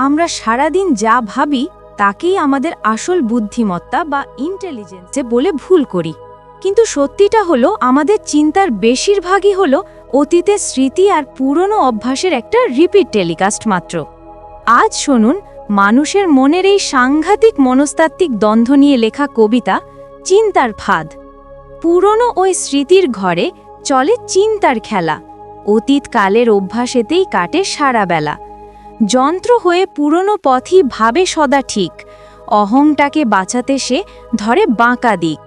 আমরা সারাদিন যা ভাবি তাকেই আমাদের আসল বুদ্ধিমত্তা বা ইন্টেলিজেন্স বলে ভুল করি। কিন্তু সত্যিটা হলো আমাদের চিন্তার বেশিরভাগই হলো অতীতের স্মৃতি আর পুরনো অভ্যাসের একটা রিপিট টেলিকাস্ট মাত্র। আজ শুনুন মানুষের মনের এই সাংঘাতিক মনস্তাত্ত্বিক দ্বন্দ্ব নিয়ে লেখা কবিতা চিন্তার ফাঁদ। পুরনো ওই স্মৃতির ঘরে চলে চিন্তার খেলা, অতীতকালের অভ্যাসেতেই কাটে সারা বেলা। যন্ত্র হয়ে পুরনো পথই ভাবে সদা ঠিক, অহংটাকে বাঁচাতে সে ধরে বাঁকা দিক।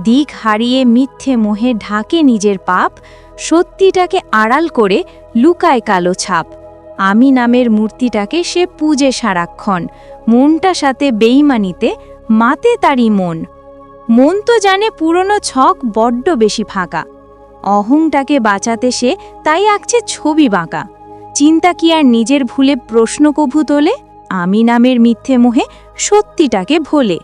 দিক হারিয়ে মিথ্যে মোহে ঢাকে নিজের পাপ, সত্যিটাকে আড়াল করে লুকায় কালো ছাপ। আমি নামের মূর্তিটাকে সে পূজে সারাক্ষণ, মনটা সাথে বেইমানিতে মাতে তারই মন। মন তো জানে পুরনো ছক বড্ড বেশি ফাঁকা, অহংটাকে বাঁচাতে সে তাই আঁকছে ছবি বাঁকা। চিন্তা কি আর নিজের ভুলে প্রশ্ন কভু তোলে, আমি নামের মিথ্যে মোহে সত্যিটাকে ভোলে।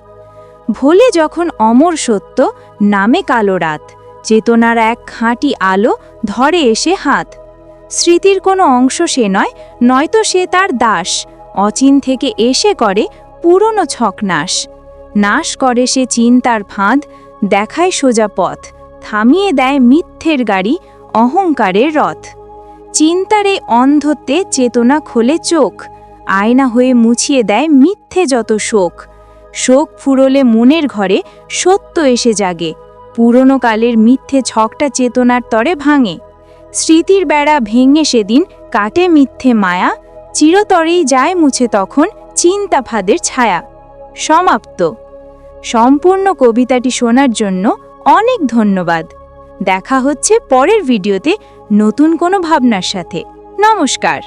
ভোলে যখন অমর সত্য নামে কালো রাত, চেতনার এক খাঁটি আলো ধরে এসে হাত। স্মৃতির কোনো অংশ সে নয়, নয়তো সে তার দাস, অচিন থেকে এসে করে পুরনো ছক নাশ। নাশ করে সে চিন্তার ফাঁদ, দেখায় সোজা পথ, থামিয়ে দেয় মিথ্যের গাড়ি, অহংকারের রথ। চিন্তার এই অন্ধত্বে চেতনা খোলে চোখ, আয়না হয়ে মুছিয়ে দেয় মিথ্যে যত শোক। শোক ফুরোলে মনের ঘরে সত্য এসে জাগে, পুরনো কালের মিথ্যে ছকটা চেতনার তরে ভাঙে। স্মৃতির বেড়া ভেঙে সেদিন কাটে মিথ্যে মায়া, চিরতরেই যায় মুছে তখন চিন্তা ফাঁদের ছায়া। সমাপ্ত। সম্পূর্ণ কবিতাটি শোনার জন্য অনেক ধন্যবাদ। দেখা হচ্ছে পরের ভিডিওতে নতুন কোনো ভাবনার সাথে। নমস্কার।